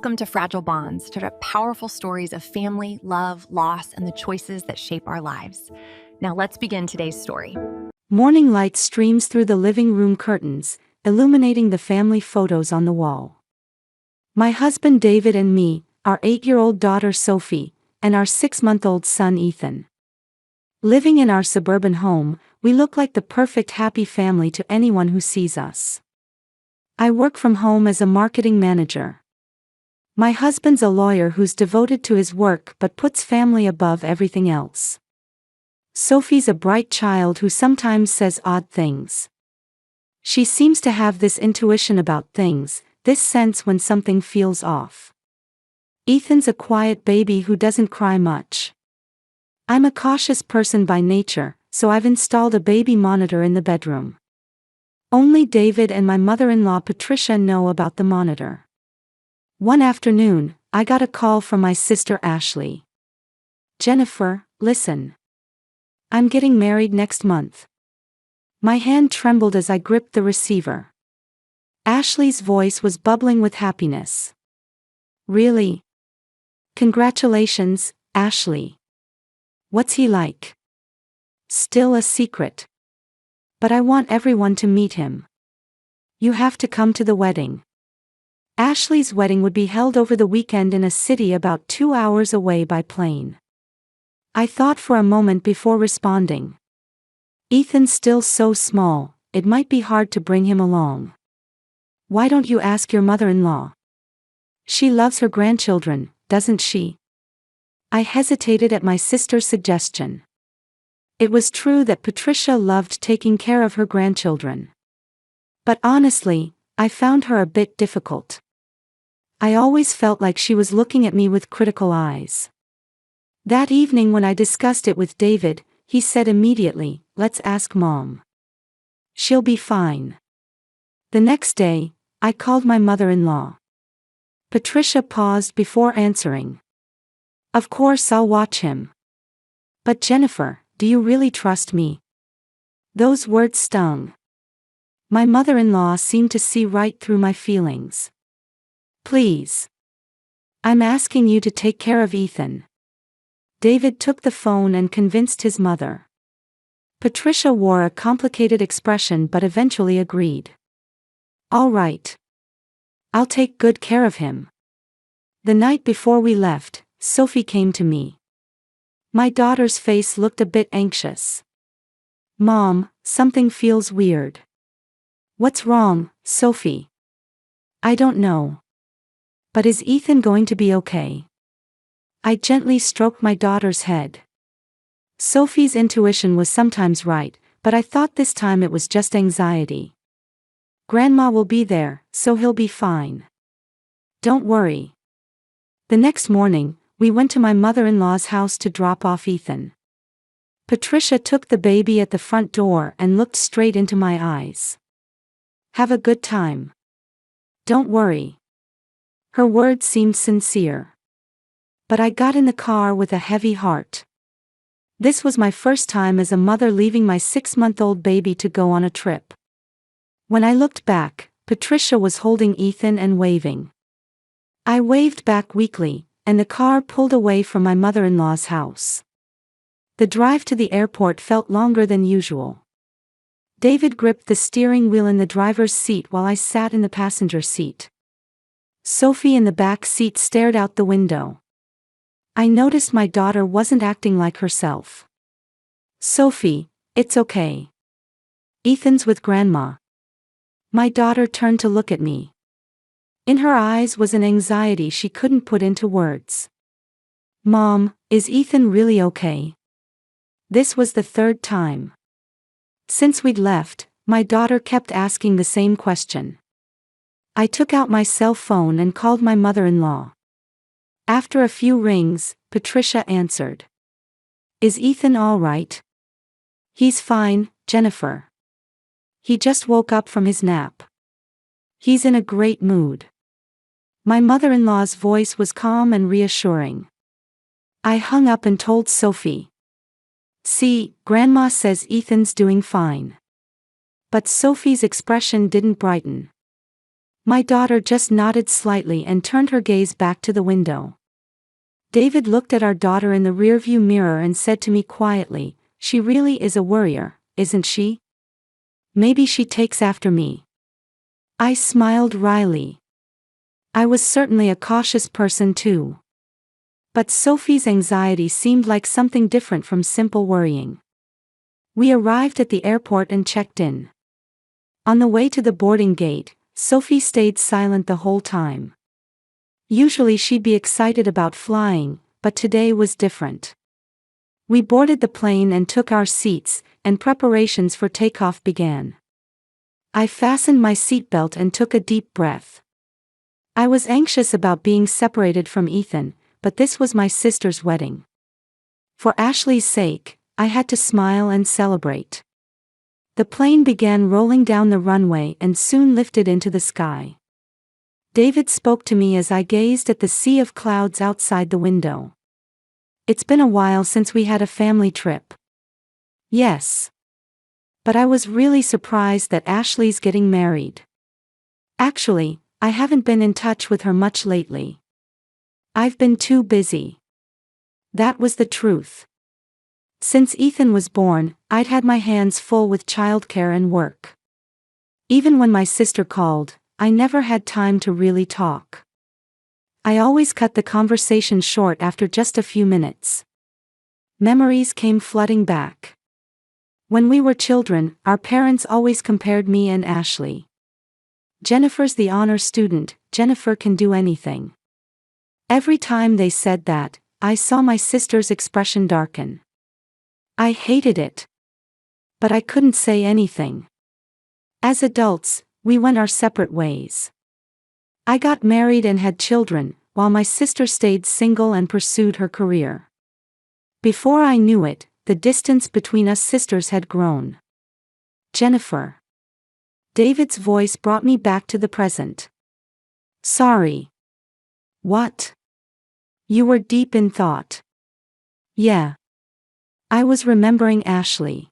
Welcome to Fragile Bonds, to powerful stories of family, love, loss, and the choices that shape our lives. Now let's begin today's story. Morning light streams through the living room curtains, illuminating the family photos on the wall. My husband David and me, our 8-year-old daughter Sophie, and our 6-month-old son Ethan. Living in our suburban home, we look like the perfect happy family to anyone who sees us. I work from home as a marketing manager. My husband's a lawyer who's devoted to his work but puts family above everything else. Sophie's a bright child who sometimes says odd things. She seems to have this intuition about things, this sense when something feels off. Ethan's a quiet baby who doesn't cry much. I'm a cautious person by nature, so I've installed a baby monitor in the bedroom. Only David and my mother-in-law Patricia know about the monitor. One afternoon, I got a call from my sister Ashley. "Jennifer, listen. I'm getting married next month." My hand trembled as I gripped the receiver. Ashley's voice was bubbling with happiness. "Really? Congratulations, Ashley. What's he like?" "Still a secret. But I want everyone to meet him. You have to come to the wedding." Ashley's wedding would be held over the weekend in a city about 2 hours away by plane. I thought for a moment before responding. "Ethan's still so small, it might be hard to bring him along. Why don't you ask your mother-in-law? She loves her grandchildren, doesn't she?" I hesitated at my sister's suggestion. It was true that Patricia loved taking care of her grandchildren. But honestly, I found her a bit difficult. I always felt like she was looking at me with critical eyes. That evening when I discussed it with David, he said immediately, "Let's ask Mom. She'll be fine." The next day, I called my mother-in-law. Patricia paused before answering. "Of course I'll watch him. But Jennifer, do you really trust me?" Those words stung. My mother-in-law seemed to see right through my feelings. "Please. I'm asking you to take care of Ethan." David took the phone and convinced his mother. Patricia wore a complicated expression but eventually agreed. "All right. I'll take good care of him." The night before we left, Sophie came to me. My daughter's face looked a bit anxious. "Mom, something feels weird." "What's wrong, Sophie?" "I don't know. But is Ethan going to be okay?" I gently stroked my daughter's head. Sophie's intuition was sometimes right, but I thought this time it was just anxiety. "Grandma will be there, so he'll be fine. Don't worry." The next morning, we went to my mother-in-law's house to drop off Ethan. Patricia took the baby at the front door and looked straight into my eyes. "Have a good time. Don't worry." Her words seemed sincere. But I got in the car with a heavy heart. This was my first time as a mother leaving my 6-month-old baby to go on a trip. When I looked back, Patricia was holding Ethan and waving. I waved back weakly, and the car pulled away from my mother-in-law's house. The drive to the airport felt longer than usual. David gripped the steering wheel in the driver's seat while I sat in the passenger seat. Sophie in the back seat stared out the window. I noticed my daughter wasn't acting like herself. "Sophie, it's okay. Ethan's with Grandma." My daughter turned to look at me. In her eyes was an anxiety she couldn't put into words. "Mom, is Ethan really okay?" This was the 3rd time. Since we'd left, my daughter kept asking the same question. I took out my cell phone and called my mother-in-law. After a few rings, Patricia answered. "Is Ethan all right?" "He's fine, Jennifer. He just woke up from his nap. He's in a great mood." My mother-in-law's voice was calm and reassuring. I hung up and told Sophie. "See, Grandma says Ethan's doing fine." But Sophie's expression didn't brighten. My daughter just nodded slightly and turned her gaze back to the window. David looked at our daughter in the rearview mirror and said to me quietly, "She really is a worrier, isn't she? Maybe she takes after me." I smiled wryly. I was certainly a cautious person too. But Sophie's anxiety seemed like something different from simple worrying. We arrived at the airport and checked in. On the way to the boarding gate, Sophie stayed silent the whole time. Usually she'd be excited about flying, but today was different. We boarded the plane and took our seats, and preparations for takeoff began. I fastened my seatbelt and took a deep breath. I was anxious about being separated from Ethan, but this was my sister's wedding. For Ashley's sake, I had to smile and celebrate. The plane began rolling down the runway and soon lifted into the sky. David spoke to me as I gazed at the sea of clouds outside the window. "It's been a while since we had a family trip." "Yes. But I was really surprised that Ashley's getting married. Actually, I haven't been in touch with her much lately. I've been too busy." That was the truth. Since Ethan was born, I'd had my hands full with childcare and work. Even when my sister called, I never had time to really talk. I always cut the conversation short after just a few minutes. Memories came flooding back. When we were children, our parents always compared me and Ashley. "Jennifer's the honor student, Jennifer can do anything." Every time they said that, I saw my sister's expression darken. I hated it. But I couldn't say anything. As adults, we went our separate ways. I got married and had children, while my sister stayed single and pursued her career. Before I knew it, the distance between us sisters had grown. "Jennifer." David's voice brought me back to the present. "Sorry." "What?" "You were deep in thought." "Yeah." I was remembering Ashley.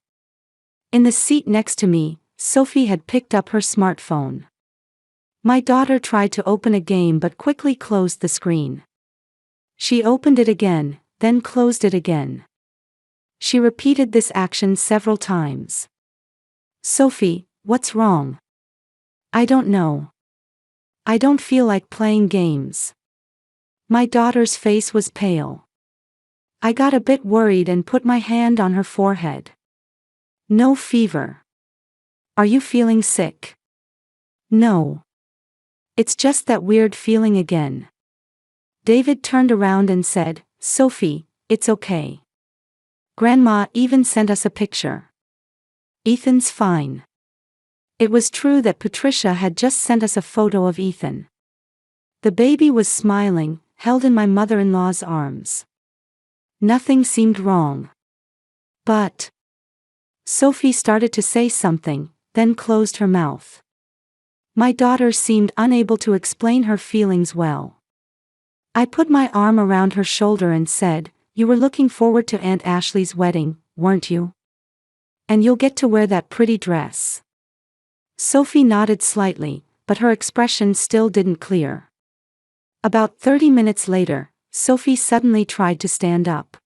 In the seat next to me, Sophie had picked up her smartphone. My daughter tried to open a game but quickly closed the screen. She opened it again, then closed it again. She repeated this action several times. "Sophie, what's wrong?" "I don't know. I don't feel like playing games." My daughter's face was pale. I got a bit worried and put my hand on her forehead. "No fever. Are you feeling sick?" "No. It's just that weird feeling again." David turned around and said, "Sophie, it's okay. Grandma even sent us a picture. Ethan's fine." It was true that Patricia had just sent us a photo of Ethan. The baby was smiling, held in my mother-in-law's arms. Nothing seemed wrong. But Sophie started to say something, then closed her mouth. My daughter seemed unable to explain her feelings well. I put my arm around her shoulder and said, "You were looking forward to Aunt Ashley's wedding, weren't you? And you'll get to wear that pretty dress." Sophie nodded slightly, but her expression still didn't clear. About 30 minutes later, Sophie suddenly tried to stand up.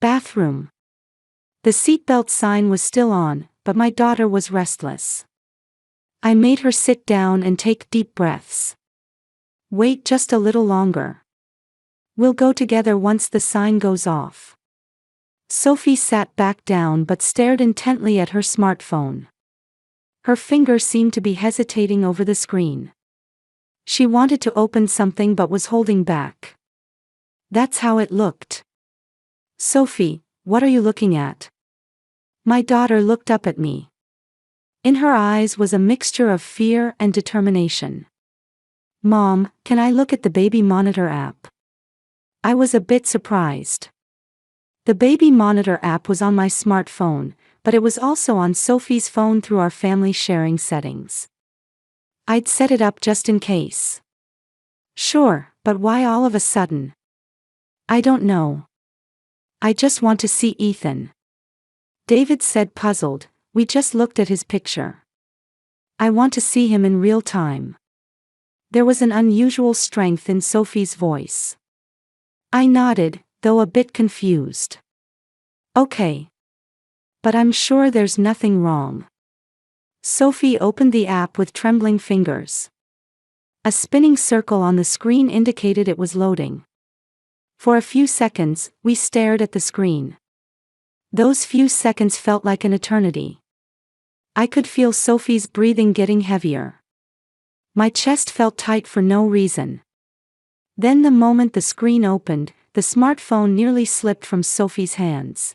"Bathroom." The seatbelt sign was still on, but my daughter was restless. I made her sit down and take deep breaths. "Wait just a little longer. We'll go together once the sign goes off." Sophie sat back down but stared intently at her smartphone. Her finger seemed to be hesitating over the screen. She wanted to open something but was holding back. That's how it looked. "Sophie, what are you looking at?" My daughter looked up at me. In her eyes was a mixture of fear and determination. "Mom, can I look at the baby monitor app?" I was a bit surprised. The baby monitor app was on my smartphone, but it was also on Sophie's phone through our family sharing settings. I'd set it up just in case. "Sure, but why all of a sudden?" "I don't know. I just want to see Ethan." David said puzzled, "We just looked at his picture. I want to see him in real time." There was an unusual strength in Sophie's voice. I nodded, though a bit confused. Okay. But I'm sure there's nothing wrong. Sophie opened the app with trembling fingers. A spinning circle on the screen indicated it was loading. For a few seconds, we stared at the screen. Those few seconds felt like an eternity. I could feel Sophie's breathing getting heavier. My chest felt tight for no reason. Then the moment the screen opened, the smartphone nearly slipped from Sophie's hands.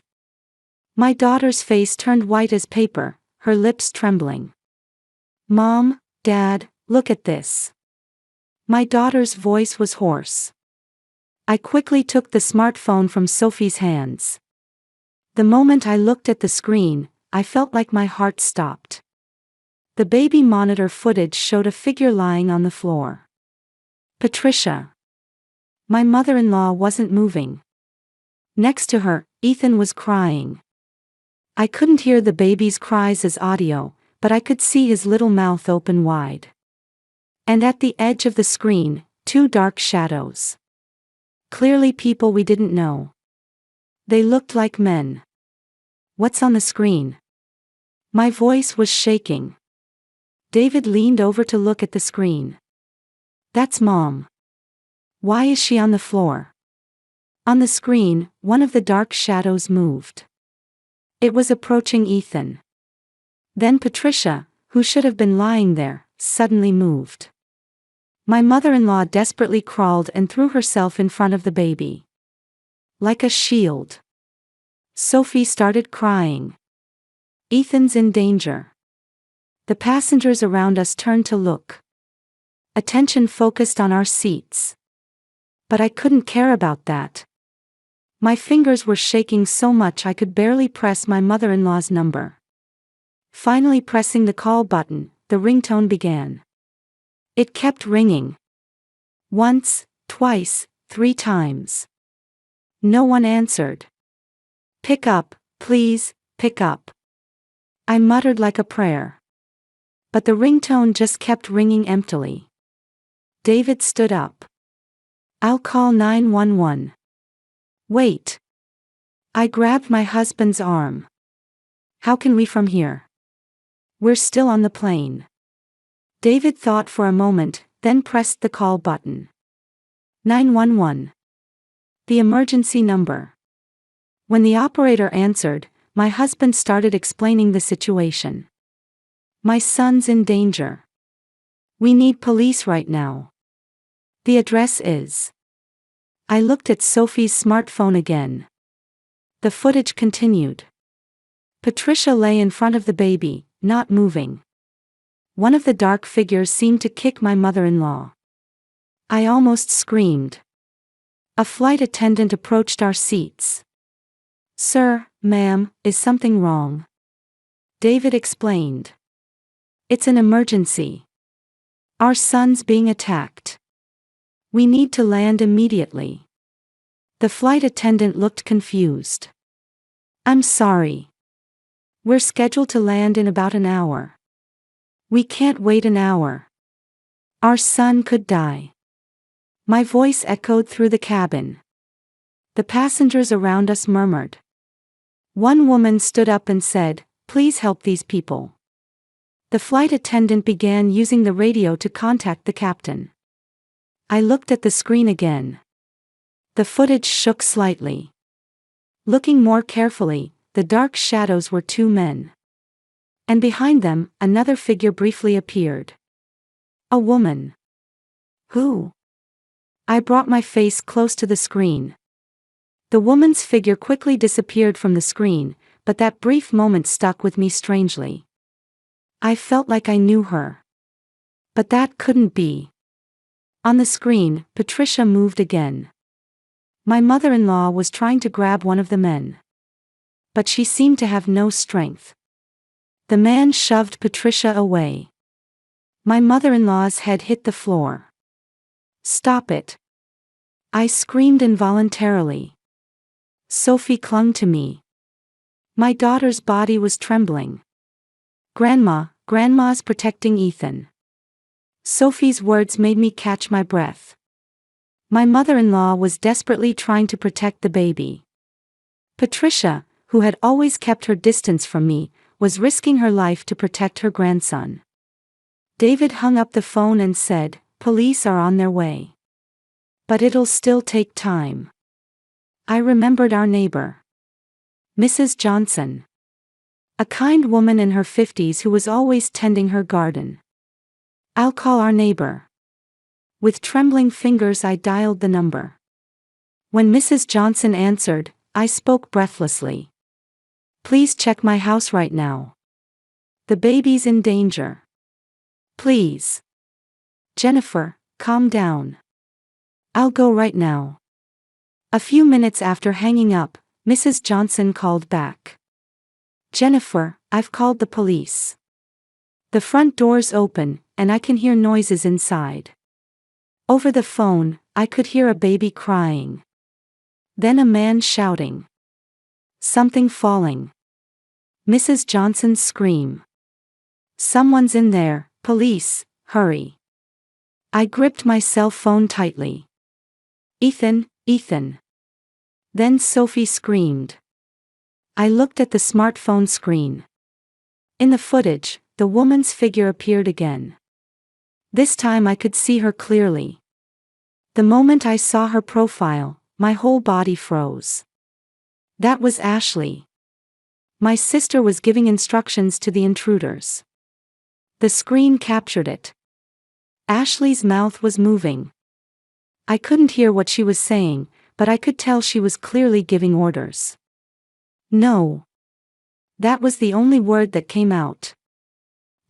My daughter's face turned white as paper, her lips trembling. Mom, Dad, look at this. My daughter's voice was hoarse. I quickly took the smartphone from Sophie's hands. The moment I looked at the screen, I felt like my heart stopped. The baby monitor footage showed a figure lying on the floor. Patricia. My mother-in-law wasn't moving. Next to her, Ethan was crying. I couldn't hear the baby's cries as audio, but I could see his little mouth open wide. And at the edge of the screen, two dark shadows. Clearly people we didn't know. They looked like men. What's on the screen? My voice was shaking. David leaned over to look at the screen. That's Mom. Why is she on the floor? On the screen, one of the dark shadows moved. It was approaching Ethan. Then Patricia, who should have been lying there, suddenly moved. My mother-in-law desperately crawled and threw herself in front of the baby. Like a shield. Sophie started crying. Ethan's in danger. The passengers around us turned to look. Attention focused on our seats. But I couldn't care about that. My fingers were shaking so much I could barely press my mother-in-law's number. Finally pressing the call button, the ringtone began. It kept ringing. Once, twice, 3 times. No one answered. Pick up, please, pick up. I muttered like a prayer. But the ringtone just kept ringing emptily. David stood up. I'll call 911. Wait. I grabbed my husband's arm. How can we from here? We're still on the plane. David thought for a moment, then pressed the call button. 911. The emergency number. When the operator answered, my husband started explaining the situation. My son's in danger. We need police right now. The address is. I looked at Sophie's smartphone again. The footage continued. Patricia lay in front of the baby, not moving. One of the dark figures seemed to kick my mother-in-law. I almost screamed. A flight attendant approached our seats. Sir, ma'am, is something wrong? David explained. It's an emergency. Our son's being attacked. We need to land immediately. The flight attendant looked confused. I'm sorry. We're scheduled to land in about an hour. We can't wait an hour. Our son could die. My voice echoed through the cabin. The passengers around us murmured. One woman stood up and said, "Please help these people." The flight attendant began using the radio to contact the captain. I looked at the screen again. The footage shook slightly. Looking more carefully, the dark shadows were 2 men. And behind them, another figure briefly appeared. A woman. Who? I brought my face close to the screen. The woman's figure quickly disappeared from the screen, but that brief moment stuck with me strangely. I felt like I knew her. But that couldn't be. On the screen, Patricia moved again. My mother-in-law was trying to grab one of the men. But she seemed to have no strength. The man shoved Patricia away. My mother-in-law's head hit the floor. Stop it. I screamed involuntarily. Sophie clung to me. My daughter's body was trembling. Grandma's protecting Ethan. Sophie's words made me catch my breath. My mother-in-law was desperately trying to protect the baby. Patricia, who had always kept her distance from me, was risking her life to protect her grandson. David hung up the phone and said, "Police are on their way. But it'll still take time." I remembered our neighbor, Mrs. Johnson. A kind woman in her 50s who was always tending her garden. "I'll call our neighbor." With trembling fingers I dialed the number. When Mrs. Johnson answered, I spoke breathlessly. "Please check my house right now. The baby's in danger. Please." "Jennifer, calm down. I'll go right now." A few minutes after hanging up, Mrs. Johnson called back. "Jennifer, I've called the police. The front door's open, and I can hear noises inside." Over the phone, I could hear a baby crying. Then a man shouting. Something falling. Mrs. Johnson's scream. "Someone's in there, police, hurry." I gripped my cell phone tightly. "Ethan, Ethan." Then Sophie screamed. I looked at the smartphone screen. In the footage, the woman's figure appeared again. This time I could see her clearly. The moment I saw her profile, my whole body froze. That was Ashley. My sister was giving instructions to the intruders. The screen captured it. Ashley's mouth was moving. I couldn't hear what she was saying, but I could tell she was clearly giving orders. "No." That was the only word that came out.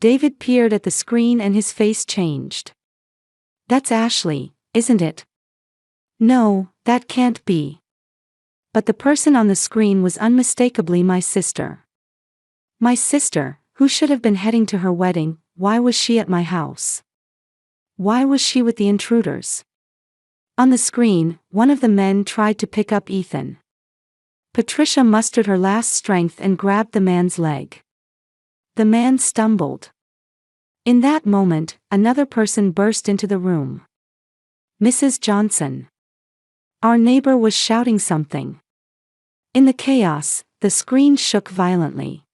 David peered at the screen and his face changed. "That's Ashley, isn't it?" "No, that can't be." But the person on the screen was unmistakably my sister. My sister, who should have been heading to her wedding, why was she at my house? Why was she with the intruders? On the screen, one of the men tried to pick up Ethan. Patricia mustered her last strength and grabbed the man's leg. The man stumbled. In that moment, another person burst into the room. Mrs. Johnson. Our neighbor was shouting something. In the chaos, the screen shook violently.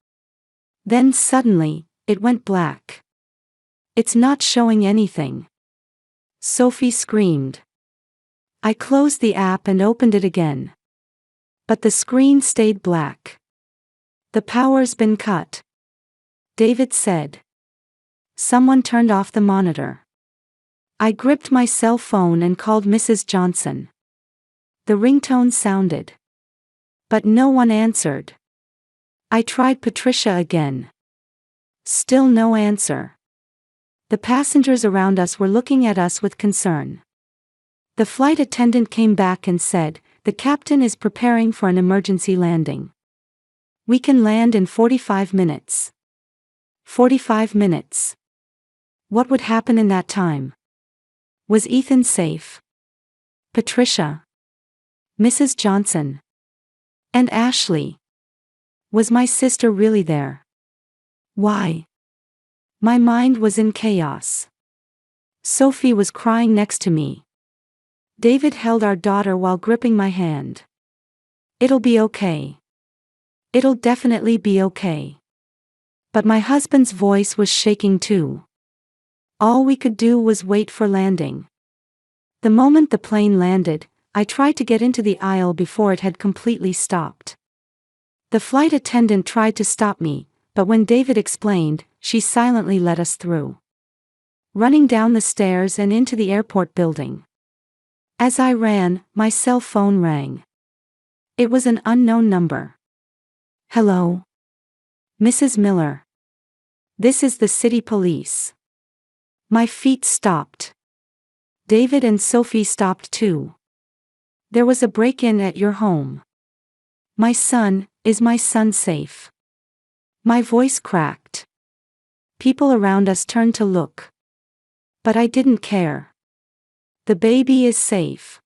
Then suddenly, it went black. "It's not showing anything." Sophie screamed. I closed the app and opened it again. But the screen stayed black. "The power's been cut," David said. Someone turned off the monitor. I gripped my cell phone and called Mrs. Johnson. The ringtone sounded. But no one answered. I tried Patricia again. Still no answer. The passengers around us were looking at us with concern. The flight attendant came back and said, "The captain is preparing for an emergency landing. We can land in 45 minutes. 45 minutes. What would happen in that time? Was Ethan safe? Patricia? Mrs. Johnson? And Ashley? Was my sister really there? Why? My mind was in chaos. Sophie was crying next to me. David held our daughter while gripping my hand. "It'll be okay. It'll definitely be okay." But my husband's voice was shaking too. All we could do was wait for landing. The moment the plane landed, I tried to get into the aisle before it had completely stopped. The flight attendant tried to stop me, but when David explained, she silently let us through. Running down the stairs and into the airport building. As I ran, my cell phone rang. It was an unknown number. "Hello? Mrs. Miller. This is the city police." My feet stopped. David and Sophie stopped too. "There was a break-in at your home. Is my son safe?" My voice cracked. People around us turned to look. But I didn't care. "The baby is safe.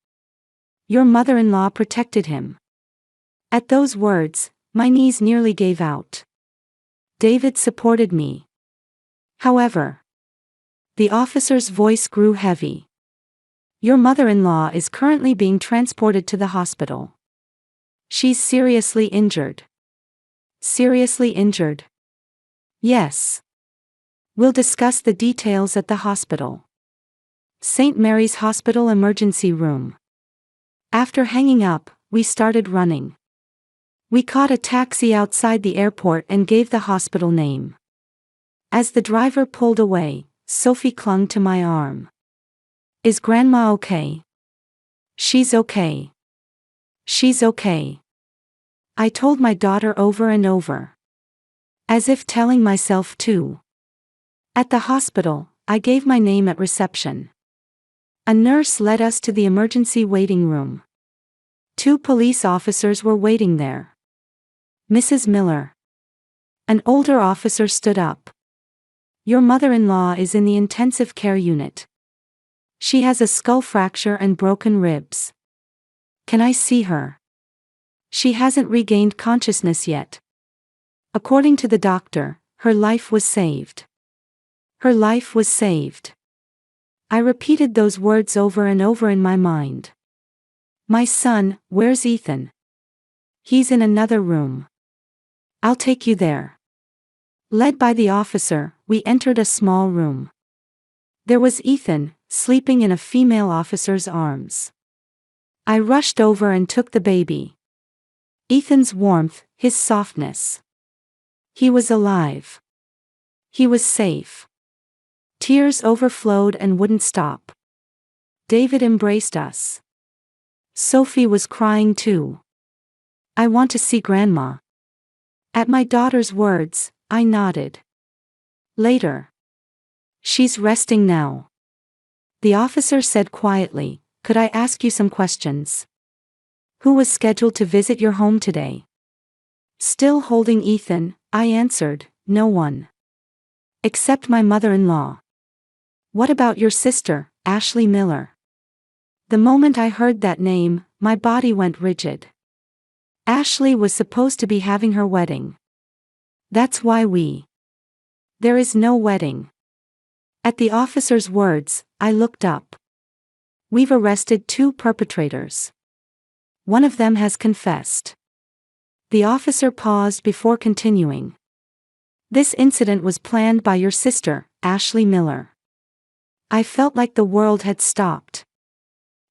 Your mother-in-law protected him." At those words, my knees nearly gave out. David supported me. However, The officer's voice grew heavy. Your mother-in-law is currently being transported to the hospital. She's seriously injured. Seriously injured? Yes. We'll discuss the details at the hospital. St. Mary's Hospital emergency room. After hanging up, we started running. We caught a taxi outside the airport and gave the hospital name. As the driver pulled away, Sophie clung to my arm. Is Grandma okay? She's okay. She's okay. I told my daughter over and over. As if telling myself too. At the hospital, I gave my name at reception. A nurse led us to the emergency waiting room. 2 police officers were waiting there. Mrs. Miller. An older officer stood up. Your mother-in-law is in the intensive care unit. She has a skull fracture and broken ribs. Can I see her? She hasn't regained consciousness yet. According to the doctor, her life was saved. Her life was saved. I repeated those words over and over in my mind. My son, where's Ethan? He's in another room. I'll take you there. Led by the officer, we entered a small room. There was Ethan, sleeping in a female officer's arms. I rushed over and took the baby. Ethan's warmth, his softness. He was alive. He was safe. Tears overflowed and wouldn't stop. David embraced us. Sophie was crying too. I want to see Grandma. At my daughter's words, I nodded. Later. She's resting now. The officer said quietly, could I ask you some questions? Who was scheduled to visit your home today? Still holding Ethan, I answered, no one. Except my mother-in-law. What about your sister, Ashley Miller? The moment I heard that name, my body went rigid. Ashley was supposed to be having her wedding. That's why There is no wedding. At the officer's words, I looked up. We've arrested 2 perpetrators. One of them has confessed. The officer paused before continuing. This incident was planned by your sister, Ashley Miller. I felt like the world had stopped.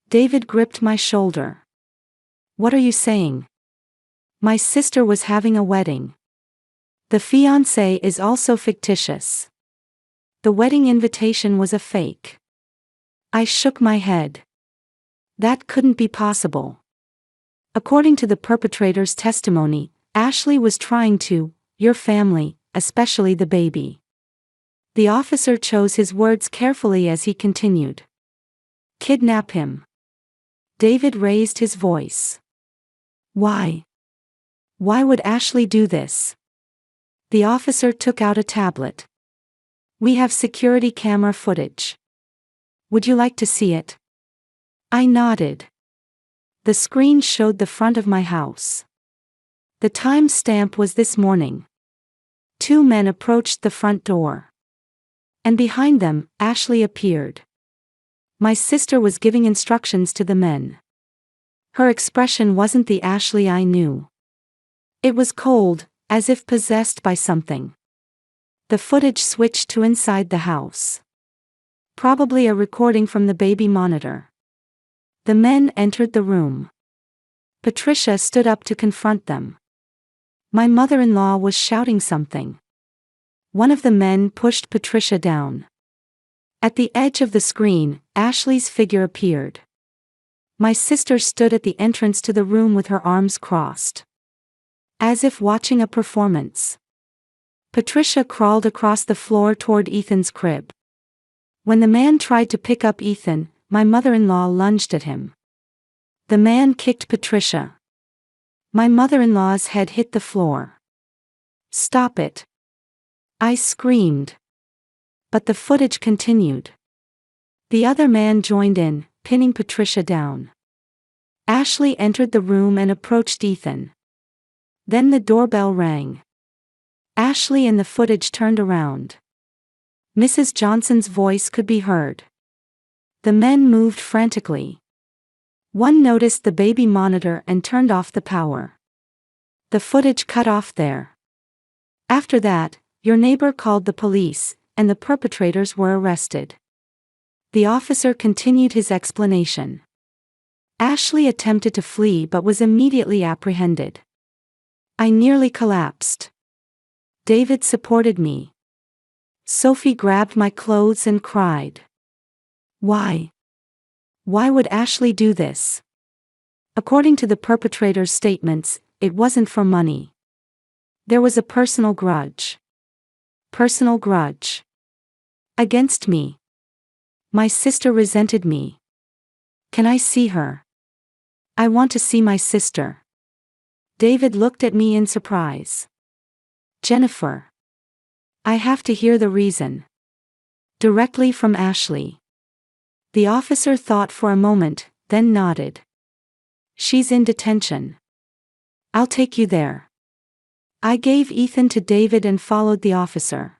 David gripped my shoulder. What are you saying? My sister was having a wedding. The fiancé is also fictitious. The wedding invitation was a fake. I shook my head. That couldn't be possible. According to the perpetrator's testimony, Ashley was trying to, your family, especially the baby. The officer chose his words carefully as he continued. Kidnap him. David raised his voice. Why? Why would Ashley do this? The officer took out a tablet. We have security camera footage. Would you like to see it? I nodded. The screen showed the front of my house. The time stamp was this morning. 2 men approached the front door. And behind them, Ashley appeared. My sister was giving instructions to the men. Her expression wasn't the Ashley I knew. It was cold, as if possessed by something. The footage switched to inside the house. Probably a recording from the baby monitor. The men entered the room. Patricia stood up to confront them. My mother-in-law was shouting something. One of the men pushed Patricia down. At the edge of the screen, Ashley's figure appeared. My sister stood at the entrance to the room with her arms crossed. As if watching a performance. Patricia crawled across the floor toward Ethan's crib. When the man tried to pick up Ethan, my mother-in-law lunged at him. The man kicked Patricia. My mother-in-law's head hit the floor. Stop it! I screamed. But the footage continued. The other man joined in, pinning Patricia down. Ashley entered the room and approached Ethan. Then the doorbell rang. Ashley and the footage turned around. Mrs. Johnson's voice could be heard. The men moved frantically. One noticed the baby monitor and turned off the power. The footage cut off there. After that, your neighbor called the police, and the perpetrators were arrested. The officer continued his explanation. Ashley attempted to flee but was immediately apprehended. I nearly collapsed. David supported me. Sophie grabbed my clothes and cried. Why? Why would Ashley do this? According to the perpetrator's statements, it wasn't for money. There was a personal grudge. Personal grudge. Against me. My sister resented me. Can I see her? I want to see my sister. David looked at me in surprise. Jennifer. I have to hear the reason. Directly from Ashley. The officer thought for a moment, then nodded. She's in detention. I'll take you there. I gave Ethan to David and followed the officer.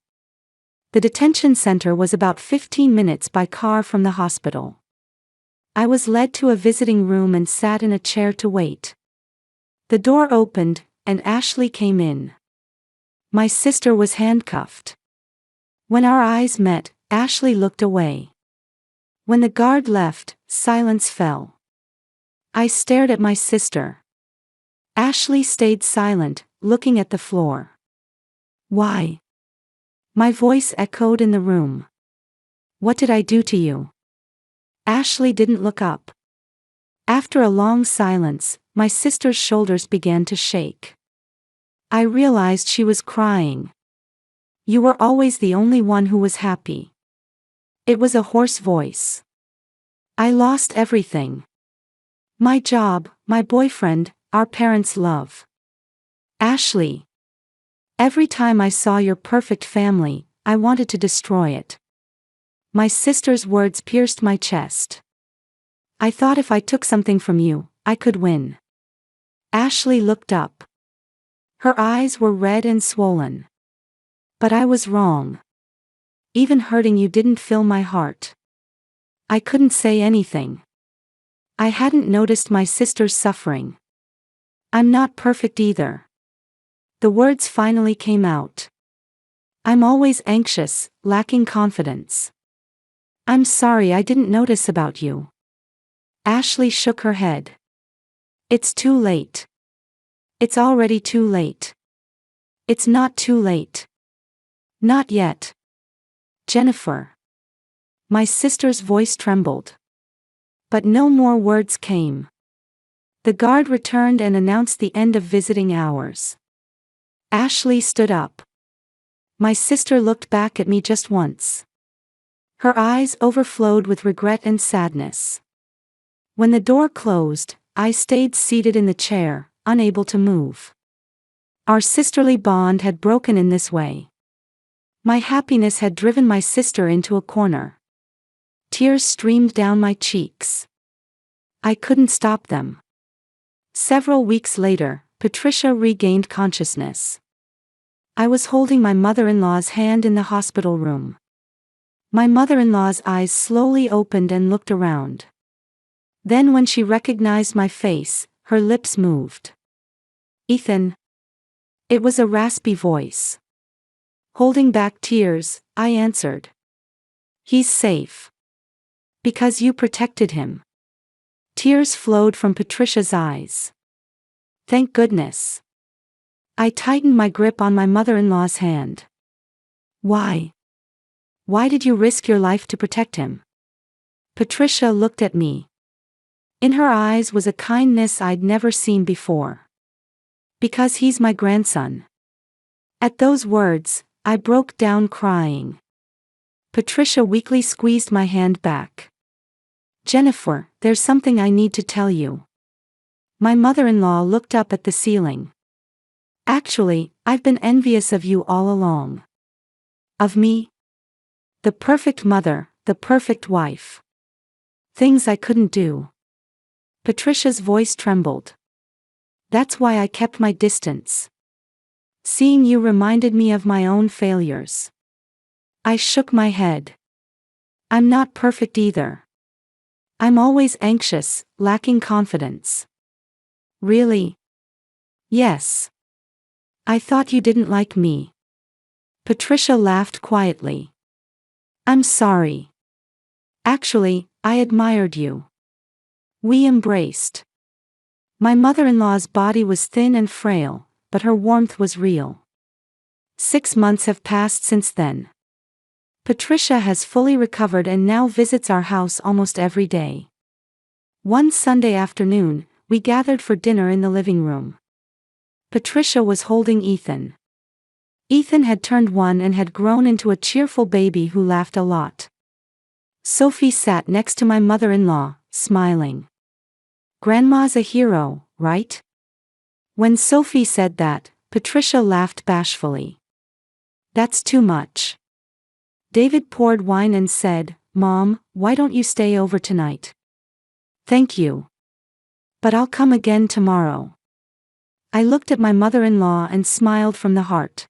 The detention center was about 15 minutes by car from the hospital. I was led to a visiting room and sat in a chair to wait. The door opened, and Ashley came in. My sister was handcuffed. When our eyes met, Ashley looked away. When the guard left, silence fell. I stared at my sister. Ashley stayed silent, looking at the floor. Why? My voice echoed in the room. What did I do to you? Ashley didn't look up. After a long silence, my sister's shoulders began to shake. I realized she was crying. You were always the only one who was happy. It was a hoarse voice. I lost everything. My job, my boyfriend, our parents' love. Ashley. Every time I saw your perfect family, I wanted to destroy it. My sister's words pierced my chest. I thought if I took something from you, I could win. Ashley looked up. Her eyes were red and swollen. But I was wrong. Even hurting you didn't fill my heart. I couldn't say anything. I hadn't noticed my sister's suffering. I'm not perfect either. The words finally came out. I'm always anxious, lacking confidence. I'm sorry I didn't notice about you. Ashley shook her head. It's too late. It's already too late. It's not too late. Not yet. Jennifer. My sister's voice trembled. But no more words came. The guard returned and announced the end of visiting hours. Ashley stood up. My sister looked back at me just once. Her eyes overflowed with regret and sadness. When the door closed, I stayed seated in the chair, unable to move. Our sisterly bond had broken in this way. My happiness had driven my sister into a corner. Tears streamed down my cheeks. I couldn't stop them. Several weeks later, Patricia regained consciousness. I was holding my mother-in-law's hand in the hospital room. My mother-in-law's eyes slowly opened and looked around. Then when she recognized my face, her lips moved. Ethan. It was a raspy voice. Holding back tears, I answered. He's safe. Because you protected him. Tears flowed from Patricia's eyes. Thank goodness. I tightened my grip on my mother-in-law's hand. Why? Why did you risk your life to protect him? Patricia looked at me. In her eyes was a kindness I'd never seen before. Because he's my grandson. At those words, I broke down crying. Patricia weakly squeezed my hand back. Jennifer, there's something I need to tell you. My mother-in-law looked up at the ceiling. Actually, I've been envious of you all along. Of me? The perfect mother, the perfect wife. Things I couldn't do. Patricia's voice trembled. That's why I kept my distance. Seeing you reminded me of my own failures. I shook my head. I'm not perfect either. I'm always anxious, lacking confidence. Really? Yes. I thought you didn't like me. Patricia laughed quietly. I'm sorry. Actually, I admired you. We embraced. My mother-in-law's body was thin and frail, but her warmth was real. 6 months have passed since then. Patricia has fully recovered and now visits our house almost every day. One Sunday afternoon, we gathered for dinner in the living room. Patricia was holding Ethan. Ethan had turned 1 and had grown into a cheerful baby who laughed a lot. Sophie sat next to my mother-in-law, smiling. Grandma's a hero, right? When Sophie said that, Patricia laughed bashfully. That's too much. David poured wine and said, Mom, why don't you stay over tonight? Thank you. But I'll come again tomorrow. I looked at my mother-in-law and smiled from the heart.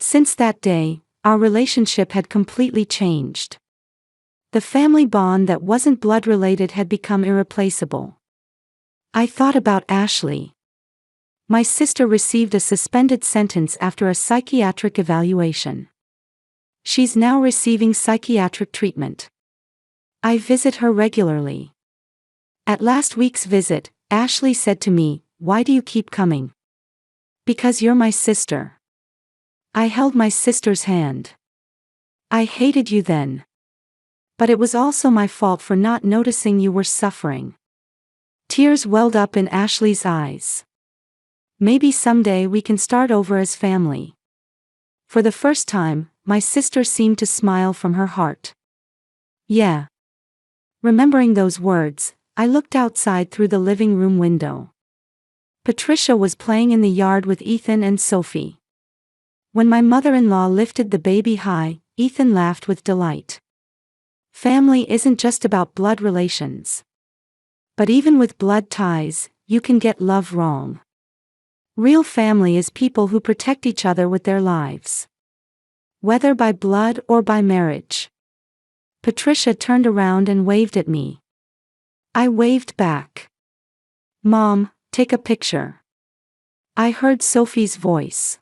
Since that day, our relationship had completely changed. The family bond that wasn't blood-related had become irreplaceable. I thought about Ashley. My sister received a suspended sentence after a psychiatric evaluation. She's now receiving psychiatric treatment. I visit her regularly. At last week's visit, Ashley said to me, "Why do you keep coming?" "Because you're my sister." I held my sister's hand. I hated you then. But it was also my fault for not noticing you were suffering. Tears welled up in Ashley's eyes. Maybe someday we can start over as family. For the first time, my sister seemed to smile from her heart. Yeah. Remembering those words, I looked outside through the living room window. Patricia was playing in the yard with Ethan and Sophie. When my mother-in-law lifted the baby high, Ethan laughed with delight. Family isn't just about blood relations. But even with blood ties, you can get love wrong. Real family is people who protect each other with their lives. Whether by blood or by marriage. Patricia turned around and waved at me. I waved back. Mom, take a picture. I heard Sophie's voice.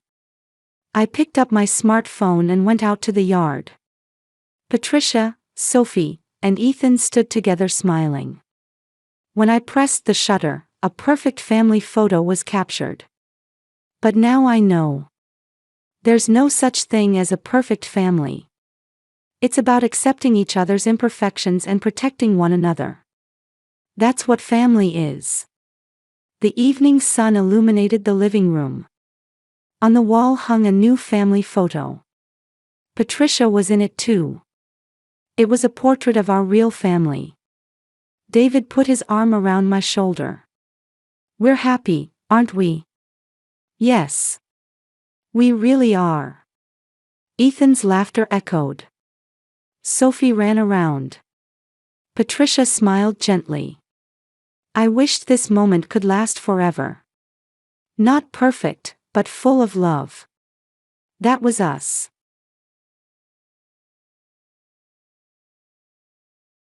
I picked up my smartphone and went out to the yard. Patricia, Sophie, and Ethan stood together smiling. When I pressed the shutter, a perfect family photo was captured. But now I know. There's no such thing as a perfect family. It's about accepting each other's imperfections and protecting one another. That's what family is. The evening sun illuminated the living room. On the wall hung a new family photo. Patricia was in it too. It was a portrait of our real family. David put his arm around my shoulder. We're happy, aren't we? Yes. We really are. Ethan's laughter echoed. Sophie ran around. Patricia smiled gently. I wished this moment could last forever. Not perfect, but full of love. That was us.